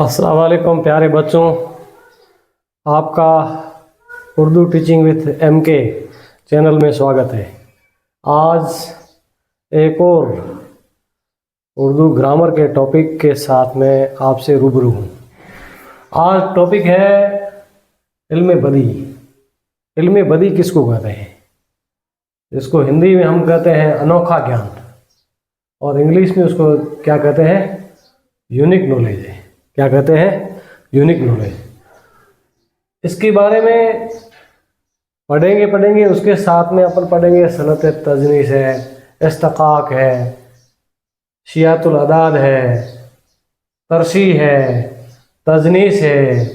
अस्सलाम वालेकुम प्यारे बच्चों, आपका Urdu teaching with MK channel में स्वागत है। आज एक और उर्दू ग्रामर के टॉपिक के साथ में आपसे रूबरू हूँ। आज टॉपिक है इल्म बदी। इल्म बदी किसको कहते हैं? इसको हिंदी में हम कहते हैं अनोखा ज्ञान, और इंग्लिश में उसको क्या कहते हैं? यूनिक नॉलेज है। क्या कहते हैं? Unique knowledge. इसके बारे में पढ़ेंगे। उसके साथ में अपन पढ़ेंगे सनत तजनीस है, इस्तिकाक है, शियातुल अदाद है, तरशी है, तजनीस है,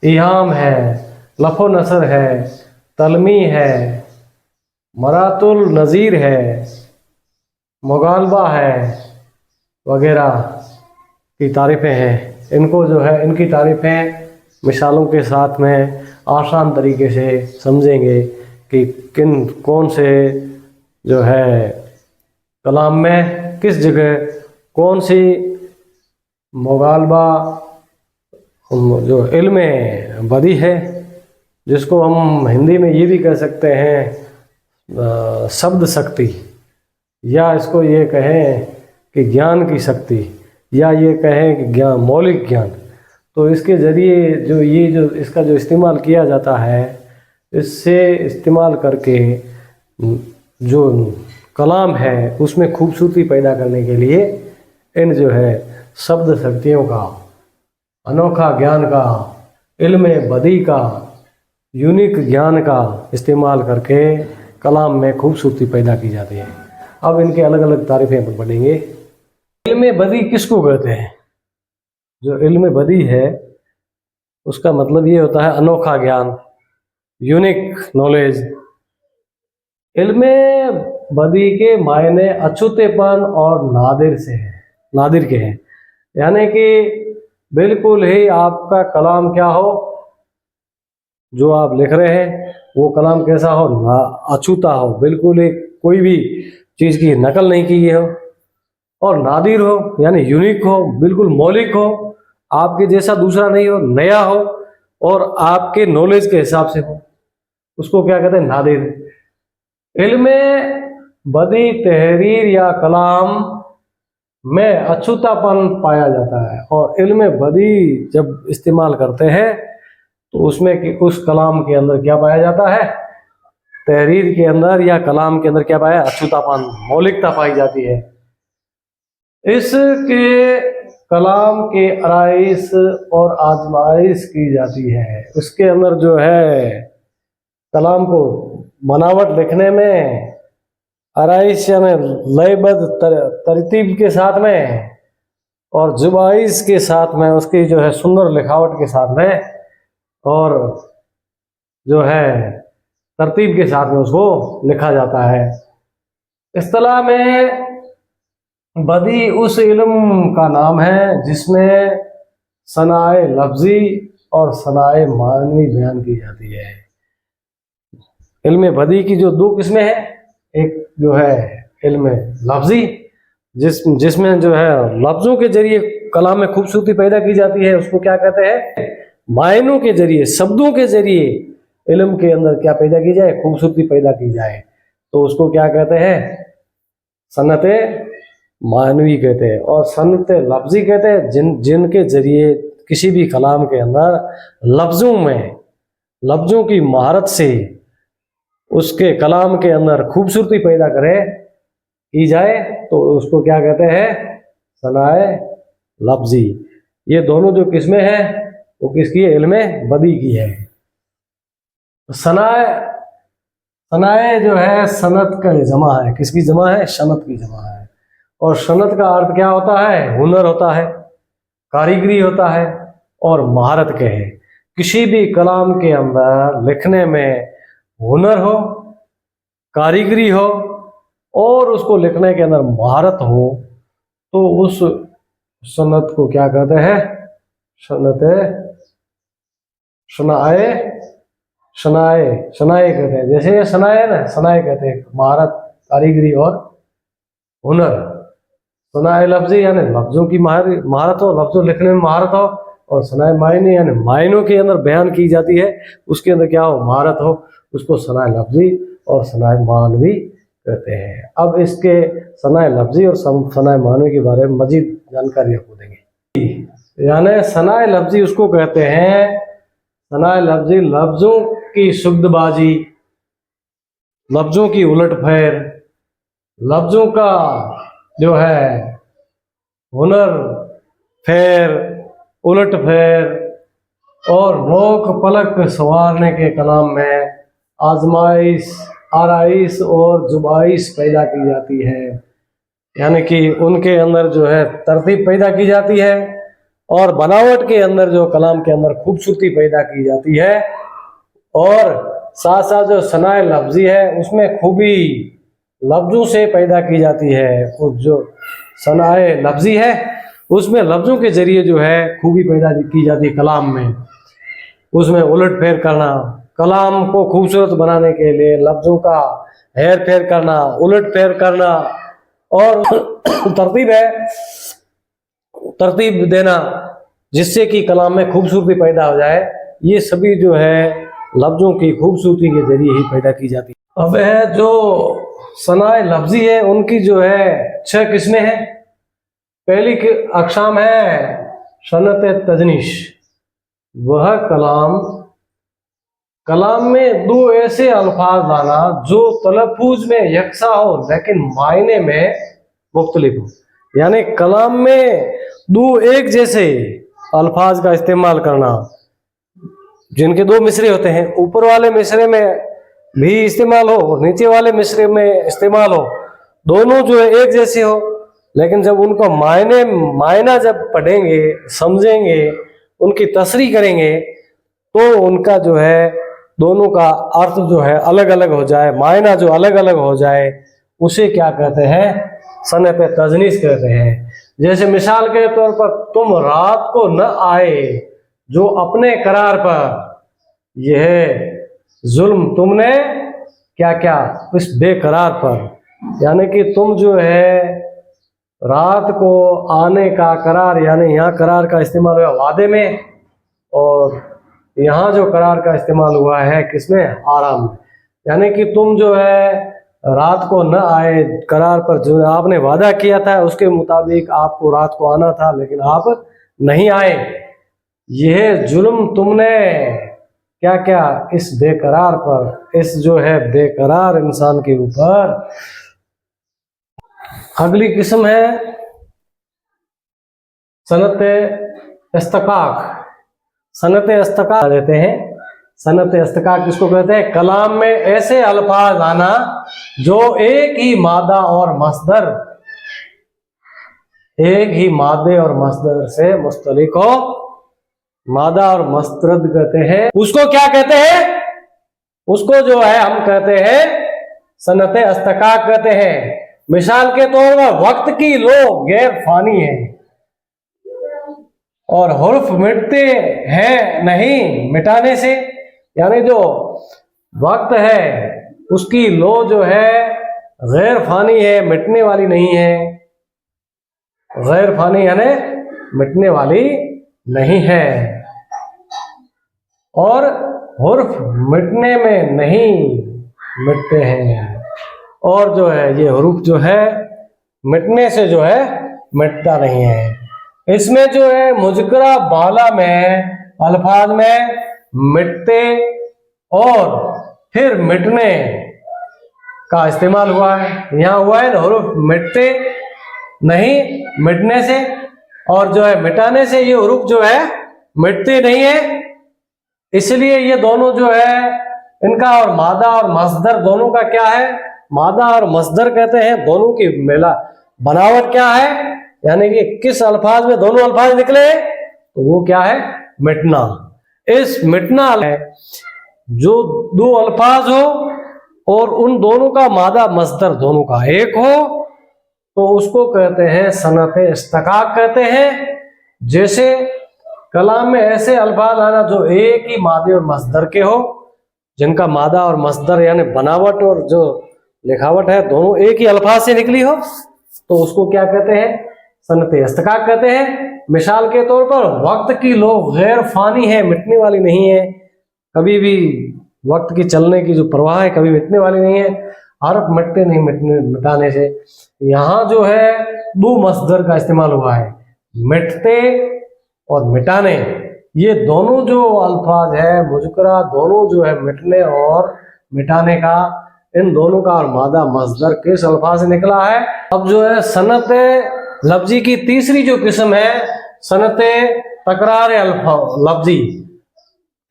इहाम है, लफो नसर है, तलमी है, मरातुल नज़ीर है, मुगालबा है वगैरह की तारीफ़ें हैं। इनको जो है इनकी तारीफ़ें मिसालों के साथ में आसान तरीके से समझेंगे कि कौन से जो है कलाम में किस जगह कौन सी मुगालबा जो इल्म बदी है, जिसको हम हिंदी में ये भी कह सकते हैं शब्द शक्ति, या इसको ये कहें कि ज्ञान की शक्ति, या ये कहें कि ज्ञान मौलिक ज्ञान। तो इसके ज़रिए जो इसका जो इस्तेमाल किया जाता है, इससे इस्तेमाल करके जो कलाम है उसमें खूबसूरती पैदा करने के लिए इन जो है शब्द शक्तियों का, अनोखा ज्ञान का, इल्म बदी का, यूनिक ज्ञान का इस्तेमाल करके कलाम में खूबसूरती पैदा की जाती है। अब इनके अलग अलग तारीफ़ें अपन पढ़ेंगे। इल्म बदी किसको कहते हैं? जो इल्म बदी है उसका मतलब ये होता है अनोखा ज्ञान, यूनिक नॉलेज। इल्म बदी के मायने अछूतेपन और नादिर के हैं। यानी कि बिल्कुल ही आपका कलाम क्या हो, जो आप लिख रहे हैं वो कलाम कैसा हो? अछूता हो, बिल्कुल ही कोई भी चीज़ की नकल नहीं की हो, और नादिर हो यानी यूनिक हो, बिल्कुल मौलिक हो, आपके जैसा दूसरा नहीं हो, नया हो और आपके नॉलेज के हिसाब से हो, उसको क्या कहते हैं? नादिर। इल्म बदी तहरीर या कलाम में अछूतापन पाया जाता है, और इल्म बदी जब इस्तेमाल करते हैं तो उसमें कि उस कलाम के अंदर क्या पाया जाता है? तहरीर के अंदर या कलाम के अंदर क्या पाया? अछूतापन, मौलिकता पाई जाती है। इसके कलाम के आराइश और आजमाइश की जाती है। उसके अंदर जो है कलाम को बनावट लिखने में आराइश यानी लयबद्ध तरतीब के साथ में, और जुबाइश के साथ में, उसकी जो है सुंदर लिखावट के साथ में, और जो है तरतीब के साथ में उसको लिखा जाता है। इस्तिलाह में बदी उस इल्म का नाम है जिसमें सनाए लफ्जी और सनाए मानवी बयान की जाती है। इल्म बदी की जो दो किस्में हैं, एक जो है इल्म लफ्जी जिसमें जो है लफ्ज़ों के जरिए कलाम में खूबसूरती पैदा की जाती है, उसको क्या कहते हैं? मायनों के जरिए, शब्दों के जरिए इल्म के अंदर क्या पैदा की जाए? खूबसूरती पैदा की जाए, तो उसको क्या कहते हैं? सनत मानवी कहते हैं। और सनत लफ्जी कहते हैं जिनके जरिए किसी भी कलाम के अंदर लफ्ज़ों की महारत से उसके कलाम के अंदर खूबसूरती पैदा की जाए, तो उसको क्या कहते हैं? सनाए लफ्जी। ये दोनों जो किस्में हैं वो किसकी है? इल्म बदी की है। सनाए जो है सनत का जमा है। किसकी जमा है? सनत की जमा है। और सनत का अर्थ क्या होता है? हुनर होता है, कारीगरी होता है और महारत के है। किसी भी कलाम के अंदर लिखने में हुनर हो, कारीगरी हो और उसको लिखने के अंदर महारत हो, तो उस सनत को क्या कहते हैं? शनाए कहते हैं। जैसे ये सनाए है ना, सनाए कहते हैं महारत, कारीगरी और हुनर। सनाए लफ्जी यानी लफ्जों की महारत हो, लफ्जों लिखने में महारत हो, और सनाए मायने यानी मायनों के अंदर बयान की जाती है, उसके अंदर क्या हो, महारत हो, उसको सनाए लफ्जी और सनाए मानवी कहते हैं। अब इसके सनाए लफ्जी और सनाए मानवी के बारे में मजीद जानकारी आपको देंगे। यानी सनाए लफ्जी उसको कहते हैं, सनाए लफ्जी लफ्जों की शुद्धबाजी, लफ्जों की उलटफेर, लफ्जों का जो है हुनर फेर, उलट फेर और रोक पलक संवारने के कलाम में आजमाइश, आराइश और जुबाइश पैदा की जाती है। यानी कि उनके अंदर जो है तरतीब पैदा की जाती है और बनावट के अंदर जो कलाम के अंदर खूबसूरती पैदा की जाती है। और साथ साथ जो सनाए लफ्जी है उसमें खूबी लफ्जों से पैदा की जाती है। और जो सनाए लफ्जी है उसमें लफ्जों के जरिए जो है खूबी पैदा की जाती है कलाम में। उसमें उलट फेर करना, कलाम को खूबसूरत बनाने के लिए लफ्जों का हेर फेर करना, उलट फेर करना और तरतीब है, तरतीब देना जिससे कि कलाम में खूबसूरती पैदा हो जाए। ये सभी जो है लफ्जों की खूबसूरती के जरिए ही पैदा की जाती है। अब है जो सनाए लफ्जी है उनकी जो है 6 किस्में हैं। पहली अक़साम है सनत तजनीश। वह कलाम में 2 ऐसे अल्फाज लाना जो तलफ़ुज़ में यकसा हो लेकिन मायने में मुख्तलिफ हो। यानी कलाम में 2 एक जैसे अल्फाज का इस्तेमाल करना, जिनके 2 मिसरे होते हैं, ऊपर वाले मिसरे में भी इस्तेमाल हो और नीचे वाले मिसरे में इस्तेमाल हो, दोनों जो है एक जैसे हो, लेकिन जब उनको मायना जब पढ़ेंगे, समझेंगे, उनकी तसरीह करेंगे तो उनका जो है दोनों का अर्थ जो है अलग अलग हो जाए, मायना जो अलग अलग हो जाए, उसे क्या कहते हैं, सनत तजनीस कहते हैं। जैसे मिसाल के तौर पर तुम रात को न आए जो अपने करार पर, यह जुल्म तुमने क्या क्या इस बेकरार पर। यानी कि तुम जो है रात को आने का करार, यानी यहाँ करार का इस्तेमाल हुआ वादे में और यहाँ जो करार का इस्तेमाल हुआ है किसमें, आराम में। यानी कि तुम जो है रात को न आए करार पर, जो आपने वादा किया था उसके मुताबिक आपको रात को आना था लेकिन आप नहीं आए। यह जुल्म तुमने क्या क्या इस बेकरार पर, इस जो है बेकरार इंसान के ऊपर। अगली किस्म है सनत इस्तकाक। सनत इस्तकाक देते हैं। सनत इस्तकाक किसको कहते हैं, कलाम में ऐसे अल्फाज आना जो एक ही मादा और मस्दर, एक ही मादे और मस्दर से मुस्तलिक हो। मादा और मस्तरद कहते हैं उसको, क्या कहते हैं उसको, जो है हम कहते हैं सनत इस्तकाक कहते हैं। मिसाल के तौर पर वक्त की लो गैर फानी है और हुर्फ मिटते हैं नहीं मिटाने से। यानी जो वक्त है उसकी लो जो है गैर फानी है, मिटने वाली नहीं है। गैर फानी यानी मिटने वाली नहीं है और हुर्फ मिटने में नहीं मिटते हैं। और जो है ये हुरूफ जो है मिटने से जो है मिटता नहीं है। इसमें जो है मुज़करा बाला में अल्फाज में मिटते और फिर मिटने का इस्तेमाल हुआ है। यहाँ हुआ है ना हुरूफ मिटते नहीं मिटने से, और जो है मिटाने से ये हुरूफ जो है मिटते नहीं है। इसलिए ये दोनों जो है इनका और मादा और मस्दर दोनों का क्या है, मादा और मस्दर कहते हैं। दोनों की मेला बनावट क्या है, यानी कि किस अल्फाज में दोनों अल्फाज निकले तो वो क्या है, मिटना। इस मिटना है जो 2 अल्फाज हो और उन दोनों का मादा मस्दर दोनों का एक हो तो उसको कहते हैं सनत इस्तकाक कहते हैं। जैसे कलाम में ऐसे अल्फाज आना जो एक ही मादे और मस्दर के हो, जिनका मादा और मस्दर यानी बनावट और जो लिखावट है दोनों एक ही अल्फाज से निकली हो, तो उसको क्या कहते हैं, सनत इस्तकाक कहते हैं। मिसाल के तौर पर वक्त की लो गैर फानी है, मिटने वाली नहीं है, कभी भी वक्त की चलने की जो प्रवाह है कभी मिटने वाली नहीं है, हरफ मिटते नहीं मिटाने से। यहाँ जो है दो मसदर का इस्तेमाल हुआ है, मिटते और मिटाने। ये दोनों जो अल्फाज है मुज़करा, दोनों जो है मिटने और मिटाने का, इन दोनों का और मादा मसदर किस अल्फाज से निकला है। अब जो है सनत लफ्जी की तीसरी जो किस्म है, सनत तकरार लफ्जी,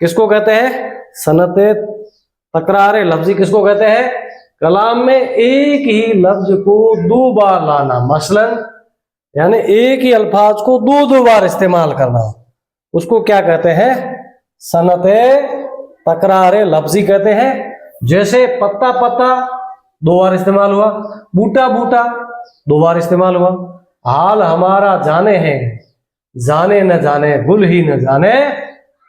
किसको कहते हैं? सनत तकरार लफ्जी किसको कहते हैं? कलाम में एक ही लफ्ज को दो बार लाना, मसलन यानी एक ही अल्फाज को दो दो बार इस्तेमाल करना, उसको क्या कहते हैं? सनत तकरार लफ्जी कहते हैं। जैसे पत्ता पत्ता दो बार इस्तेमाल हुआ, बूटा बूटा दो बार इस्तेमाल हुआ, हाल हमारा जाने हैं, जाने न जाने गुल ही न जाने,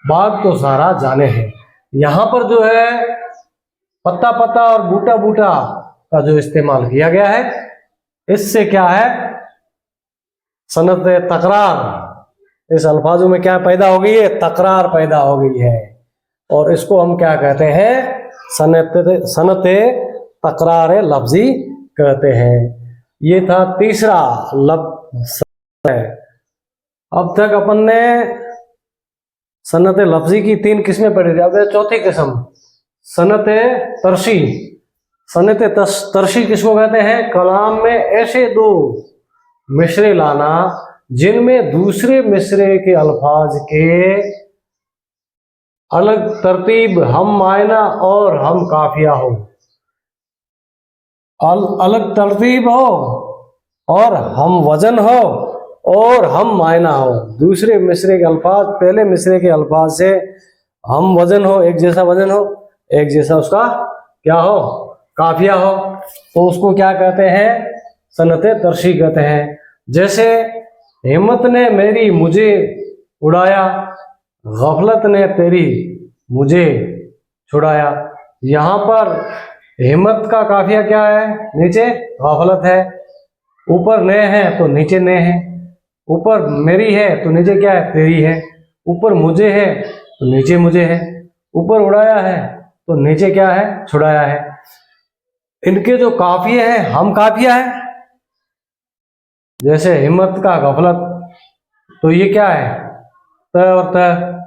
बाग तो सारा जाने है। यहाँ पर जो है पत्ता पत्ता और बूटा बूटा का जो इस्तेमाल किया गया है, इससे क्या है? सनत तकरार, इस अल्फाजों में क्या पैदा हो गई है? तकरार पैदा हो गई है, और इसको हम क्या कहते हैं? सनत तकरार लफ्जी कहते हैं। ये था तीसरा लफ्ज है। अब तक अपन ने सनत लफ्जी की तीन किस्में पढ़ी थी, अब चौथी किस्म सनत तरशी। सनत तरशी किसको कहते हैं? कलाम में ऐसे दो मिसरे लाना जिनमें दूसरे मिसरे के अल्फाज के अलग तरतीब, हम मायना और हम काफिया हो, अलग तरतीब हो और हम वजन हो और हम मायना हो। दूसरे मिसरे के अल्फाज पहले मिसरे के अल्फाज से हम वजन हो, एक जैसा वजन हो, एक जैसा उसका क्या हो? काफिया हो, तो उसको क्या कहते हैं? सनत तरशी कहते हैं। जैसे हिम्मत ने मेरी मुझे उड़ाया, गफलत ने तेरी मुझे छुड़ाया। यहाँ पर हिम्मत का काफिया क्या है? नीचे गफलत है, ऊपर ने है तो नीचे ने है, ऊपर मेरी है तो नीचे क्या है? तेरी है, ऊपर मुझे है तो नीचे मुझे है, ऊपर उड़ाया है तो नीचे क्या है? छुड़ाया है। इनके जो काफिये हैं हम काफिया है। जैसे हिम्मत का गफलत, तो ये क्या है? त और त,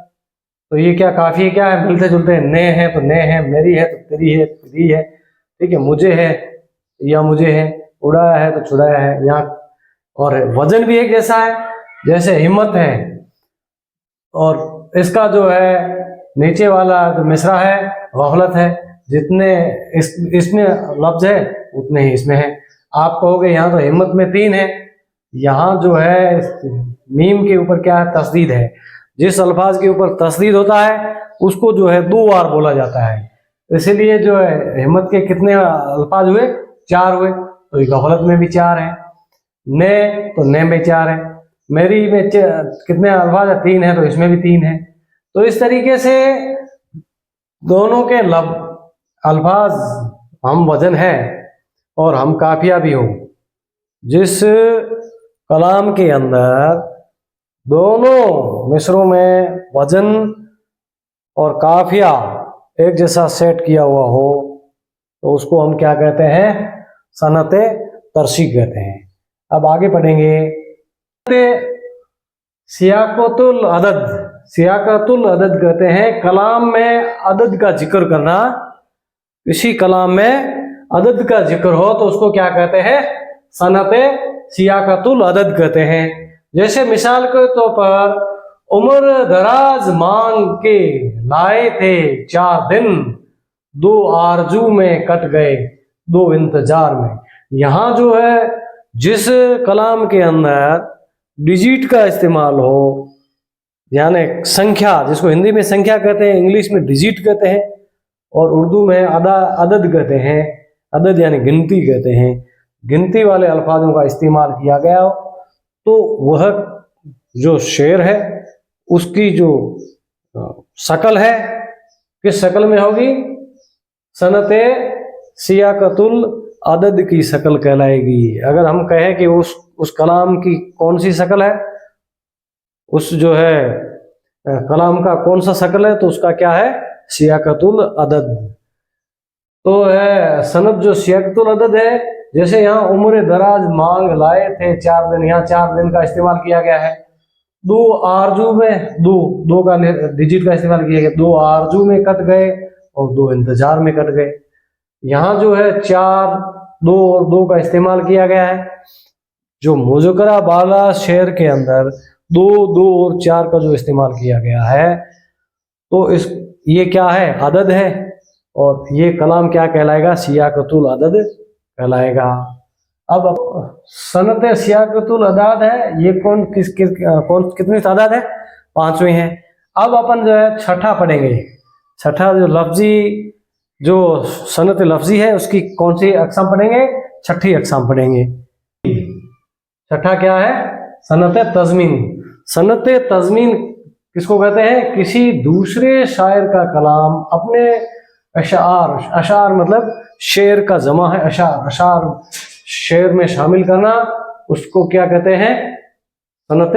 तो ये क्या काफिये क्या है? मिलते जुलते हैं। ने है तो ने है, मेरी है तो तेरी है, तेरी है, ठीक है, मुझे है या मुझे है, उड़ाया है तो छुड़ाया है यहाँ। और वजन भी एक जैसा है, जैसे हिम्मत है और इसका जो है नीचे वाला जो मिसरा है गफलत है, जितने इसमें लफ्ज है उतने ही इसमें है। आप कहोगे यहाँ तो हिम्मत में तीन है, यहाँ जो है मीम के ऊपर क्या है? तस्दीद है। जिस अल्फाज के ऊपर तस्दीद होता है उसको जो है दो बार बोला जाता है, इसीलिए जो है हिम्मत के कितने अल्फाज हुए? चार हुए। तो ये गफलत में भी चार है, ने तो ने में चार है, मेरी में कितने अल्फाज है? तीन है, तो इसमें भी तीन है। तो इस तरीके से दोनों के अल्फाज हम वजन है और हम काफिया भी हो। जिस कलाम के अंदर दोनों मिसरों में वजन और काफिया एक जैसा सेट किया हुआ हो, तो उसको हम क्या कहते हैं? सनत तरशी कहते हैं। अब आगे पढ़ेंगे। सियाकतुल अदद, सियाकतुल अदद कहते हैं कलाम में अदद का जिक्र करना। इसी कलाम में अदद का जिक्र हो तो उसको क्या कहते हैं? सनत सियाकतुल अदद कहते हैं। जैसे मिसाल के तौर पर उम्र दराज मांग के लाए थे 4 दिन, 2 आरजू में कट गए 2 इंतजार में। यहाँ जो है जिस कलाम के अंदर डिजिट का इस्तेमाल हो, यानी संख्या, जिसको हिंदी में संख्या कहते हैं, इंग्लिश में डिजिट कहते हैं और उर्दू में अदद कहते हैं। अदद यानी गिनती कहते हैं। गिनती वाले अल्फाजों का इस्तेमाल किया गया हो तो वह जो शेर है उसकी जो शक्ल है किस शक्ल में होगी? सनत सियाकतुल अदद की शक्ल कहलाएगी। अगर हम कहें कि उस कलाम की कौन सी शक्ल है, उस जो है कलाम का कौन सा शक्ल है, तो उसका क्या है, सियाकतुल अदद। तो है सनत जो सियाकतुल अदद है, जैसे यहाँ उम्र दराज मांग लाए थे 4 दिन, यहाँ 4 दिन का इस्तेमाल किया गया है। 2 आरजू में दो का डिजिट का इस्तेमाल किया गया, 2 आरजू में कट गए और 2 इंतजार में कट गए। यहाँ जो है 4, 2 और 2 का इस्तेमाल किया गया है। जो मुज़क्करा बाला शेर के अंदर 2, 2 और 4 का जो इस्तेमाल किया गया है, तो ये क्या है, अदद है, और ये कलाम क्या कहलाएगा, सियाकतुल अदद कहलाएगा। अब सनत सियाकतुल अदाद है, ये कौन कितनी तादाद है, 5वीं है। अब अपन जो है छठा पढ़ेंगे। छठा जो लफ्जी जो सनत लफ्जी है, उसकी कौन सी अक़साम पढ़ेंगे, छठी अक़साम पढ़ेंगे। छठा क्या है, सनत तज़मीन। सनत तज़मीन किसको कहते हैं, किसी दूसरे शायर का कलाम अपने अशार मतलब शेर का जमा है, अशार शेर में शामिल करना, उसको क्या कहते हैं, सनत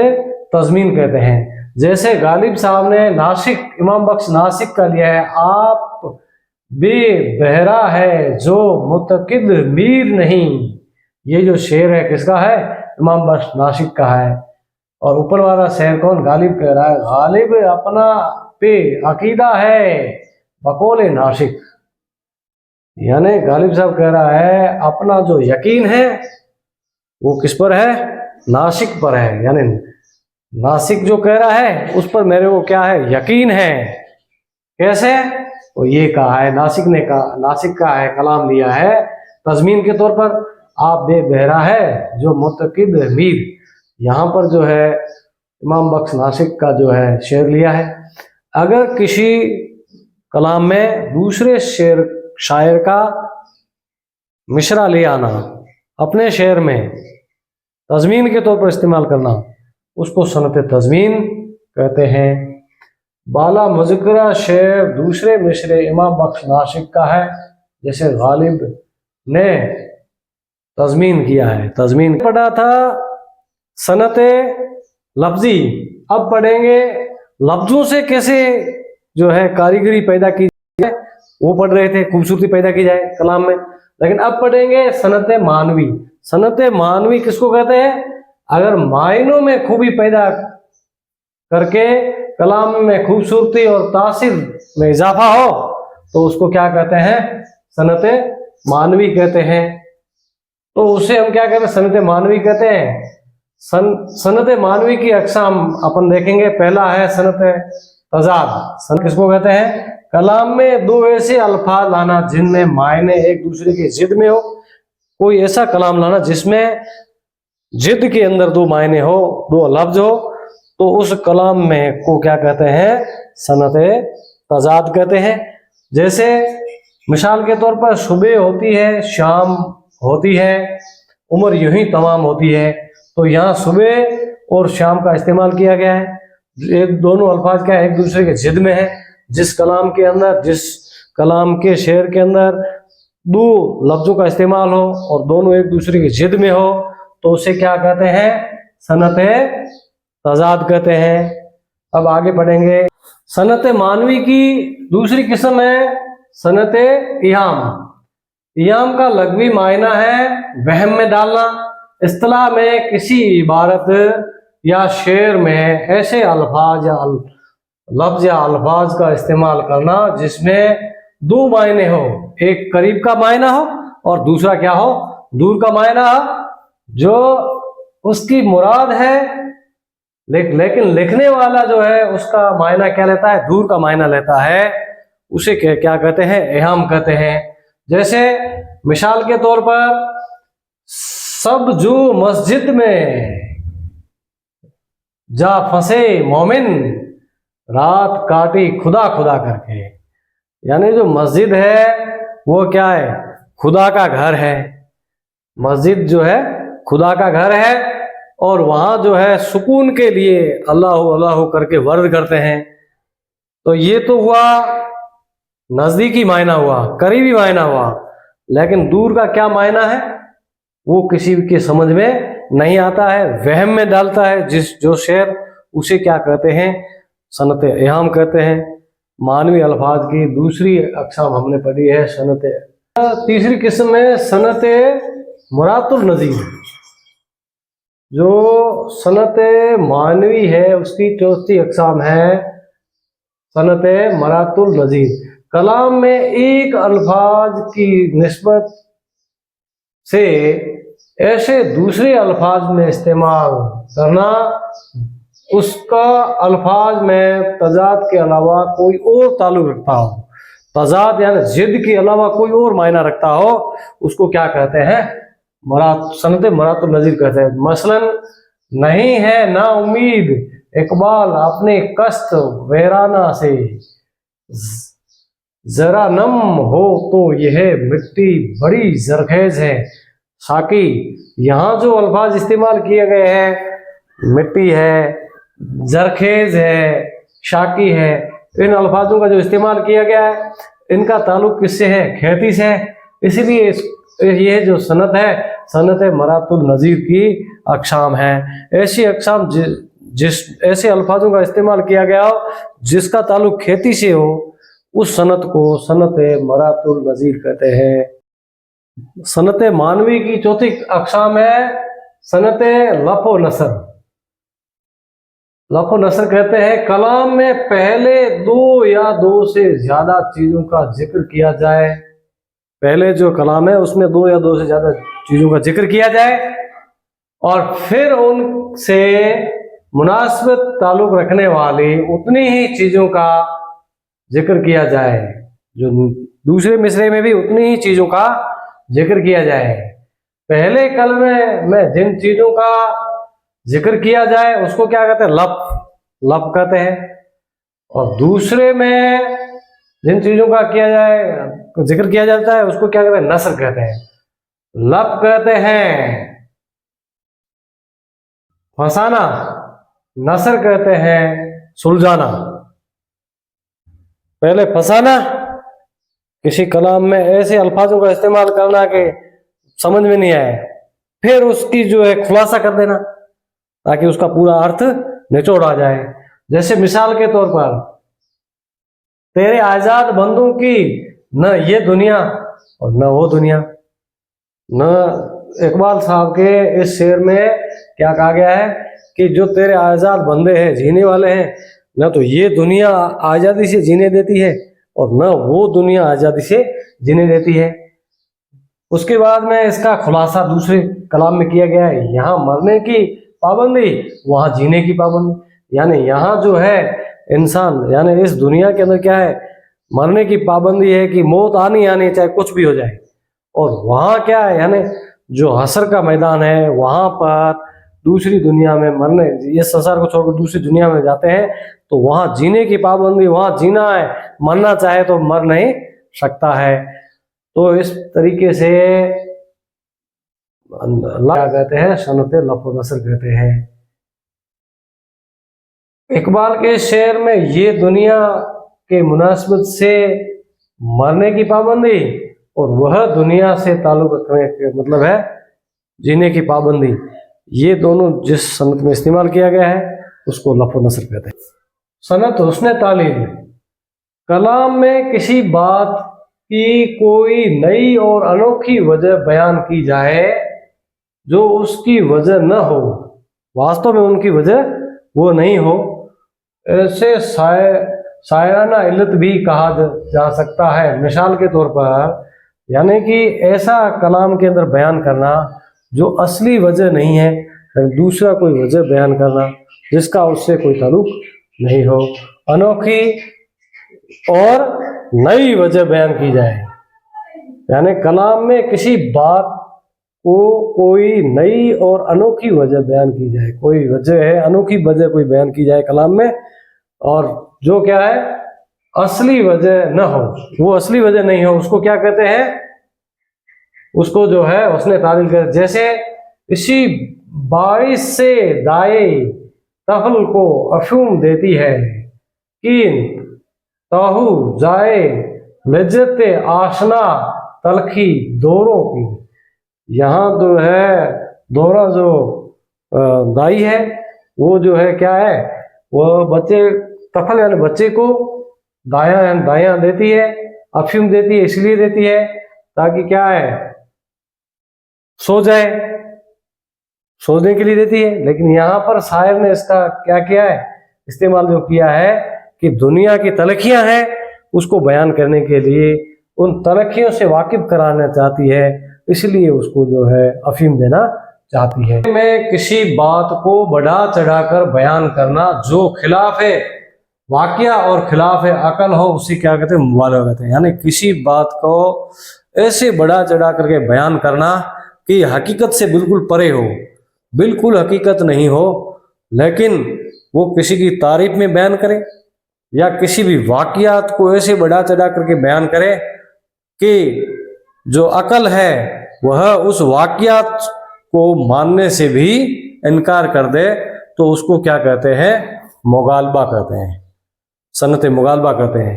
तज़मीन कहते हैं। जैसे गालिब साहब ने नासिक, इमाम बख्श नासिक का लिया है, आप बेबहरा है जो मुतकिद मीर नहीं। ये जो शेर है किसका है, इमाम बख्श नासिक का है। और ऊपर वाला शेर कौन, गालिब कह रहा है, गालिब अपना पे अकीदा है बकौले नासिक। यानी गालिब साहब कह रहा है अपना जो यकीन है वो किस पर है, नासिक पर है। यानी नासिक जो कह रहा है उस पर मेरे को क्या है, यकीन है। कैसे, तो ये कहा है, नासिक का है कलाम लिया है तज़मीन के तौर पर, आप बेबहरा है जो मुतकिद मीर। यहाँ पर जो है इमाम बख्श नासिक का जो है शेर लिया है। अगर किसी कलाम में दूसरे शायर का मिसरा ले आना, अपने शेर में तज़मीन के तौर पर इस्तेमाल करना, उसको सनत तज़मीन कहते हैं। बाला मुज़क्करा शेर दूसरे मिसरे इमाम बख्श नासिक का है, जैसे गालिब ने तज़मीन किया है। तज़मीन पढ़ा था सनत लफ्जी। अब पढ़ेंगे लफ्जों से कैसे जो है कारीगरी पैदा की जाए, वो पढ़ रहे थे, खूबसूरती पैदा की जाए कलाम में। लेकिन अब पढ़ेंगे सनत मानवी। सनत मानवी किसको कहते हैं, अगर मायनों में खूबी पैदा करके कलाम में खूबसूरती और तासीर में इजाफा हो, तो उसको क्या कहते हैं, सनत मानवी कहते हैं। तो उसे हम क्या कहते हैं, सनत मानवी कहते हैं। सनत मानवी की अक़साम अपन देखेंगे। पहला है सनत तज़ाद। सनत किसको कहते हैं, कलाम में 2 ऐसे अल्फाज लाना जिनमें मायने एक दूसरे की जिद में हो। कोई ऐसा कलाम लाना जिसमें जिद के अंदर 2 मायने हो, 2 लफ्ज हो, तो उस कलाम में को क्या कहते हैं, सनत तज़ाद कहते हैं। जैसे मिसाल के तौर पर सुबह होती है, शाम होती है, उम्र यूं ही तमाम होती है, तो यहाँ सुबह और शाम का इस्तेमाल किया गया है। ये दोनों अल्फाज क्या है, एक दूसरे के जिद में है। जिस कलाम के अंदर, जिस कलाम के शेर के अंदर 2 लफ्जों का इस्तेमाल हो और दोनों एक दूसरे की जिद में हो, तो उसे क्या कहते हैं, सनत तज़ाद कहते हैं। अब आगे बढ़ेंगे। सनत मानवी की दूसरी किस्म है सनत इहाम। इहाम का लग़वी मायना है वहम में डालना। इस्तिलाह में किसी इबारत या शेर में ऐसे अल्फाज या लफ्ज या अल्फाज का इस्तेमाल करना जिसमें 2 मायने हो, एक करीब का मायना हो और दूसरा क्या हो, दूर का मायना हो। जो उसकी मुराद है, लेकिन लिखने वाला जो है उसका मायना क्या लेता है, दूर का मायना लेता है, उसे क्या कहते हैं, इहाम कहते हैं। जैसे मिसाल के तौर पर, सब जो मस्जिद में जा फंसे मोमिन, रात काटी खुदा खुदा करके। यानी जो मस्जिद है वो क्या है, खुदा का घर है। मस्जिद जो है खुदा का घर है और वहाँ जो है सुकून के लिए अल्लाह अल्लाह करके वर्द करते हैं। तो ये तो हुआ नज़दीकी मायना हुआ, करीबी मायना हुआ। लेकिन दूर का क्या मायना है वो किसी के समझ में नहीं आता है, वहम में डालता है जो शेर उसे क्या कहते हैं? सनत इहाम कहते हैं। मानवी अल्फाज की दूसरी अक़साम हमने पढ़ी है सनत। तीसरी किस्म है सनत मुरातुल नज़ीर। जो सनत मानवी है उसकी चौथी अक़साम है सनत मुरातुल नज़ीर। कलाम में एक अल्फाज की निस्बत से ऐसे दूसरे अल्फाज में इस्तेमाल करना, उसका अल्फाज में तजाद के अलावा कोई और ताल्लुक रखता हो, तजाद यानी जिद के अलावा कोई और मायना रखता हो, उसको क्या कहते हैं? सनत मुरातुल नज़ीर कहते हैं। मसलन, नहीं है ना उम्मीद इकबाल अपने कष्ट वैराना से, जरा नम हो तो यह मिट्टी बड़ी जरखेज है। साकी, यहाँ जो अल्फाज इस्तेमाल किए गए हैं, मिट्टी है, जरखेज है, शाकी है, इन अल्फाजों का जो इस्तेमाल किया गया है, इनका ताल्लुक किससे है? खेती से है। इसीलिए यह जो सनत है, सनत मुरातुल नज़ीर की अक़साम है। ऐसी अक़साम जिस ऐसे अल्फाजों का इस्तेमाल किया गया हो जिसका ताल्लुक खेती से हो, उस सनत को सनत मुरातुल नज़ीर कहते हैं। सनत मानवी की चौथी अक़साम है सनत लफ़ व नसर। लफ़ व नसर कहते हैं कलाम में पहले दो या दो से ज़्यादा चीज़ों का जिक्र किया जाए। पहले जो कलाम है उसमें दो या दो से ज़्यादा चीज़ों का जिक्र किया जाए और फिर उनसे मुनासिबत ताल्लुक़ रखने वाली उतनी ही चीज़ों का जिक्र किया जाए, जो दूसरे मिसरे में भी उतनी ही चीज़ों का जिक्र किया जाए। पहले कलमे में जिन चीज़ों का जिक्र किया जाए उसको क्या कहते हैं? लफ़ कहते हैं। और दूसरे में जिन चीज़ों का किया जाए, जिक्र किया जाता है, उसको क्या कहते हैं? नसर कहते हैं। लफ़ कहते हैं फसाना, नसर कहते हैं सुलझाना। पहले फसाना, किसी कलाम में ऐसे अल्फाजों का इस्तेमाल करना कि समझ में नहीं आए, फिर उसकी जो है खुलासा कर देना ताकि उसका पूरा अर्थ निचोड़ आ जाए। जैसे मिसाल के तौर पर, तेरे आज़ाद बंदों की न ये दुनिया और न वो दुनिया। न इकबाल साहब के इस शेर में क्या कहा गया है कि जो तेरे आज़ाद बंदे हैं, जीने वाले हैं, न तो ये दुनिया आज़ादी से जीने देती है और न वो दुनिया आज़ादी से जीने देती है। उसके बाद में इसका खुलासा दूसरे कलाम में किया गया है, यहाँ मरने की पाबंदी, वहाँ जीने की पाबंदी। यानी यहाँ जो है इंसान, यानी इस दुनिया के अंदर क्या है? मरने की पाबंदी है कि मौत आनी आनी, चाहे कुछ भी हो जाए। और वहाँ क्या है? यानी जो हशर का मैदान है, वहाँ पर दूसरी दुनिया में मरने, ये संसार को छोड़कर दूसरी दुनिया में जाते हैं तो वहाँ जीने की पाबंदी, वहाँ जीना है, मरना चाहे तो मर नहीं सकता है। तो इस तरीके से क्या कहते हैं? सनत लफ़ व नसर कहते हैं। इकबाल के शेर में ये दुनिया के मुनासिबत से मरने की पाबंदी और वह दुनिया से ताल्लुक़ रखने का मतलब है जीने की पाबंदी, ये दोनों जिस सनत में इस्तेमाल किया गया है उसको लफ़ व नसर कहते हैं। सनत हुस्न तालील, कलाम में किसी बात की कोई नई और अनोखी वजह बयान की जाए जो उसकी वजह न हो, वास्तव में उनकी वजह वो नहीं हो, ऐसे शायराना इल्लत भी कहा जा सकता है। मिसाल के तौर पर, यानी कि ऐसा कलाम के अंदर बयान करना जो असली वजह नहीं है, दूसरा कोई वजह बयान करना जिसका उससे कोई ताल्लुक नहीं हो, अनोखी और नई वजह बयान की जाए। यानी कलाम में किसी बात को कोई नई और अनोखी वजह बयान की जाए, कोई वजह है, अनोखी वजह कोई बयान की जाए कलाम में, और जो क्या है असली वजह न हो, वो असली वजह नहीं हो, उसको क्या कहते हैं? उसको जो है उसने तारील कर। जैसे इसी बारिश से दाए तफल को अफूम देती है, कीन ताहू जाए लज्जत आशना तलखी दोरों की। यहाँ जो है दोरा जो दाई है वो जो है क्या है? वह बच्चे तफल यानी बच्चे को दायां दायां देती है, अफीम देती है, इसलिए देती है ताकि क्या है, सो जाए, सोने के लिए देती है। लेकिन यहाँ पर शायर ने इसका क्या किया है, इस्तेमाल जो किया है कि दुनिया की तलखियां हैं उसको बयान करने के लिए उन तलखियों से वाकिफ कराना चाहती है, इसलिए उसको जो है अफीम देना चाहती है। में किसी बात को बढ़ा चढ़ाकर बयान करना जो खिलाफ है वाकिया और खिलाफ है अकल हो, उसी क्या कहते हैं, मुबालगा कहते हैं। यानी किसी बात को ऐसे बढ़ा चढ़ा करके बयान करना कि हकीकत से बिल्कुल परे हो, बिल्कुल हकीकत नहीं हो, लेकिन वो किसी की तारीफ में बयान करे या किसी भी वाकियात को ऐसे बढ़ा चढ़ा करके बयान करे कि जो अकल है वह उस वाकियात को मानने से भी इनकार कर दे, तो उसको क्या कहते हैं, मुगालबा कहते हैं, सनत मुगालबा कहते हैं।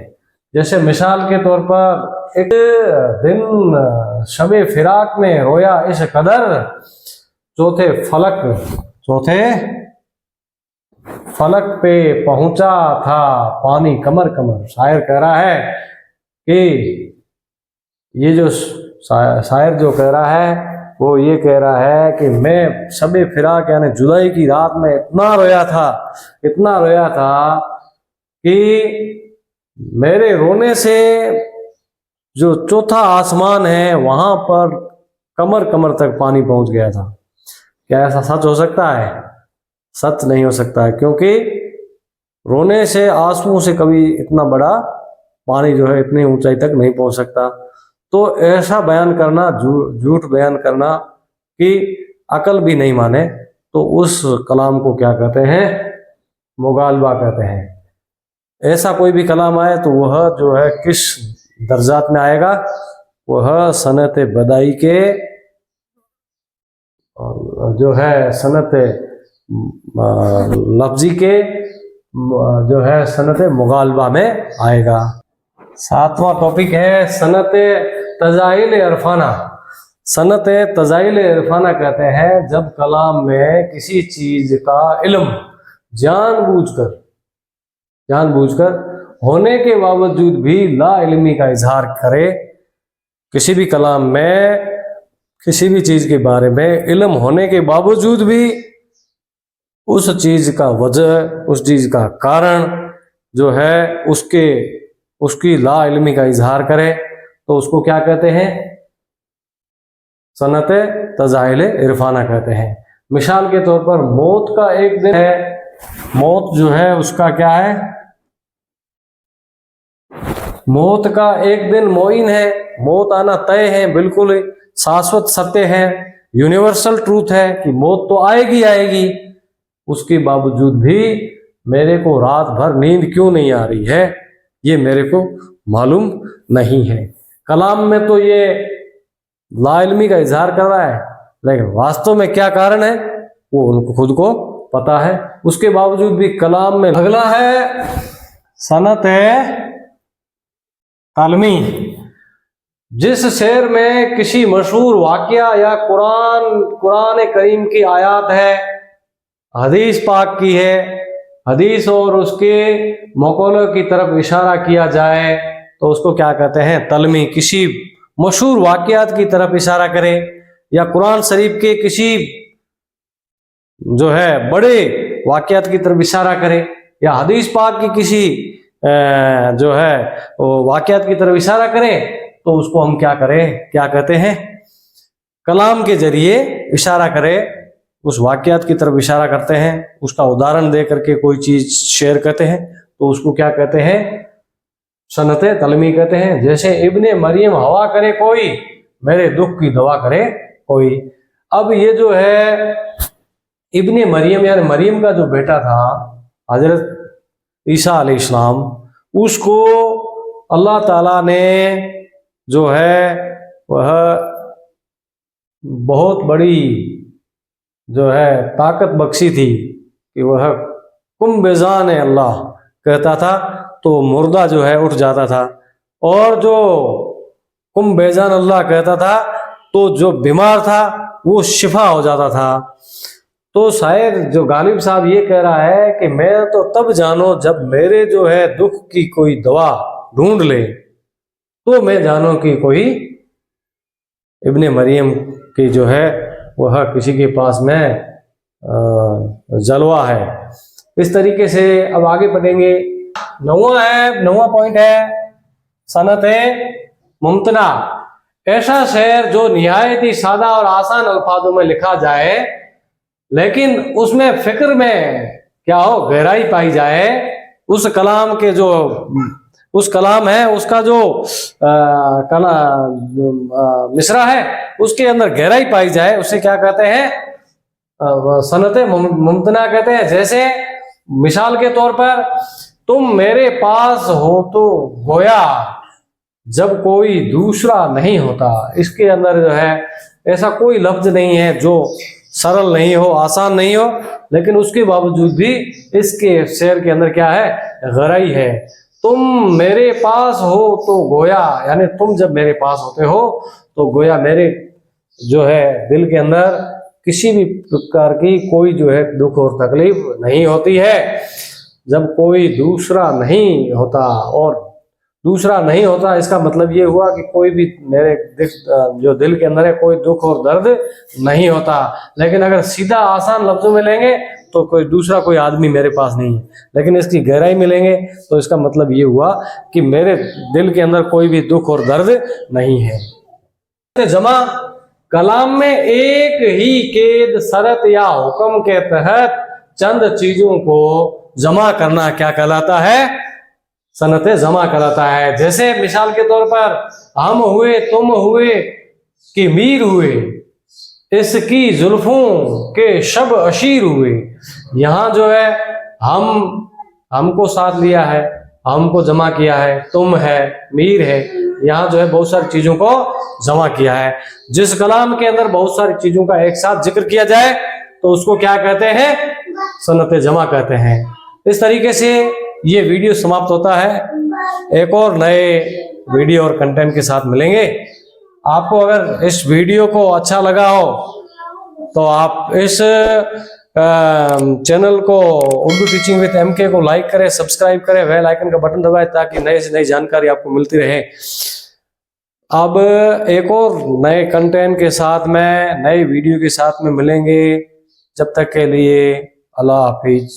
जैसे मिसाल के तौर पर एक दिन शबे फिराक में रोया इस कदर, चौथे फलक पे पहुंचा था पानी कमर कमर। शायर कह रहा है कि ये जो शायर जो कह रहा है वो ये कह रहा है कि मैं शबे फिराक यानी जुदाई की रात में इतना रोया था कि मेरे रोने से जो चौथा आसमान है वहां पर कमर कमर तक पानी पहुंच गया था। क्या ऐसा सच हो सकता है? सच नहीं हो सकता है, क्योंकि रोने से, आंसुओं से कभी इतना बड़ा पानी जो है इतनी ऊंचाई तक नहीं पहुंच सकता। तो ऐसा बयान करना, झूठ बयान करना कि अकल भी नहीं माने, तो उस कलाम को क्या कहते हैं, मुगालबा कहते हैं। ऐसा कोई भी कलाम आए तो वह जो है किस दर्जात में आएगा, वह सनत बदाई के जो है सनत लफ्जी के जो है सनत मुगालबा में आएगा। 7वां टॉपिक है सनत तजाइल इरफाना। सनत तजाइल इरफाना कहते हैं जब कलाम में किसी चीज का इल्म जानबूझकर होने के बावजूद भी ला इल्मी का इजहार करे। किसी भी कलाम में किसी भी चीज के बारे में इल्म होने के बावजूद भी उस चीज का वजह, उस चीज का कारण जो है उसकी ला इल्मी का इजहार करे, तो उसको क्या कहते हैं, सनत तजाइल इरफाना कहते हैं। मिसाल के तौर पर मौत का एक दिन है, मौत जो है उसका क्या है, मौत का एक दिन मोइन है, मौत आना तय है, बिल्कुल शाश्वत सत्य है, यूनिवर्सल ट्रूथ है कि मौत तो आएगी। उसके बावजूद भी मेरे को रात भर नींद क्यों नहीं आ रही है, ये मेरे को मालूम नहीं है। कलाम में तो ये लाइल्मी का इजहार कर रहा है, लेकिन वास्तव में क्या कारण है वो उनको खुद को पता है। उसके बावजूद भी कलाम में अगला है सनत तालमी। जिस शेर में किसी मशहूर वाकया या कुरान करीम की आयत है, हदीस पाक की है, हदीस और उसके मकौलों की तरफ इशारा किया जाए, तो उसको क्या कहते हैं, तलमी। किसी मशहूर वाकयात की तरफ इशारा करे या कुरान शरीफ के किसी जो है बड़े वाकयात की तरफ इशारा करे या हदीस पाक की किसी जो है वाकयात की तरफ इशारा करे, तो उसको हम क्या कहते हैं, कलाम के जरिए इशारा करे, उस वाकयात की तरफ इशारा करते हैं, उसका उदाहरण दे करके कोई चीज शेयर करते हैं, तो उसको क्या कहते हैं, सनत तलमी कहते हैं। जैसे इब्ने मरियम हवा करे कोई, मेरे दुख की दवा करे कोई। अब ये जो है इब्ने मरियम यानी मरियम का जो बेटा था हजरत ईसा अलैहिस्सलाम, उसको अल्लाह ताला ने जो है वह बहुत बड़ी जो है ताकत बख्शी थी कि वह कुम बेजान अल्लाह कहता था तो मुर्दा जो है उठ जाता था, और जो कुम बेजान अल्लाह कहता था तो जो बीमार था वो शिफा हो जाता था। तो शायर जो गालिब साहब ये कह रहा है कि मैं तो तब जानो जब मेरे जो है दुख की कोई दवा ढूंढ ले, तो मैं जानो कि कोई इब्ने मरियम की जो है वह किसी के पास में जलवा है। इस तरीके से अब आगे बढ़ेंगे। नौवां पॉइंट है सनत मुमतना, ऐसा शेर जो निहायत ही सादा और आसान अल्फाजों में लिखा जाए लेकिन उसमें फिक्र में क्या हो गहराई पाई जाए, उस कलाम के जो उस कलाम है उसका जो मिसरा है उसके अंदर गहराई पाई जाए, उसे क्या कहते हैं सनत मुमतना कहते हैं। जैसे मिसाल के तौर पर तुम मेरे पास हो तो गोया जब कोई दूसरा नहीं होता, इसके अंदर जो है ऐसा कोई लफ्ज नहीं है जो सरल नहीं हो, आसान नहीं हो, लेकिन उसके बावजूद भी इसके शेर के अंदर क्या है गहराई है। तुम मेरे पास हो तो गोया, यानी तुम जब मेरे पास होते हो तो गोया मेरे जो है दिल के अंदर किसी भी प्रकार की कोई जो है दुख और तकलीफ नहीं होती है। जब कोई दूसरा नहीं होता, और दूसरा नहीं होता इसका मतलब ये हुआ कि कोई भी मेरे जो दिल के अंदर है कोई दुख और दर्द नहीं होता। लेकिन अगर सीधा आसान लफ्जों में लेंगे तो कोई दूसरा कोई आदमी मेरे पास नहीं है, लेकिन इसकी गहराई में लेंगे तो इसका मतलब ये हुआ कि मेरे दिल के अंदर कोई भी दुख और दर्द नहीं है। जमा कलाम में एक ही केद शरत या हुक्म के तहत चंद चीजों को जमा करना क्या कहलाता है, सनत जमा कहलाता है। जैसे मिसाल के तौर पर हम हुए, तुम हुए कि मीर हुए, इसकी जुल्फों के शब अशीर हुए। यहाँ जो है हमको साथ लिया है, हमको जमा किया है, तुम है, मीर है, यहाँ जो है बहुत सारी चीजों को जमा किया है। जिस कलाम के अंदर बहुत सारी चीजों का एक साथ जिक्र किया जाए तो उसको क्या कहते हैं, सनत जमा कहते हैं। इस तरीके से ये वीडियो समाप्त होता है। एक और नए वीडियो और कंटेंट के साथ मिलेंगे। आपको अगर इस वीडियो को अच्छा लगा हो तो आप इस चैनल को उर्दू टीचिंग विद एमके को लाइक करें, सब्सक्राइब करें, बेल आइकन का बटन दबाएं ताकि नए से नई जानकारी आपको मिलती रहे। अब एक और नए कंटेंट के साथ में, नए वीडियो के साथ में मिलेंगे। जब तक के लिए अल्लाह हाफिज।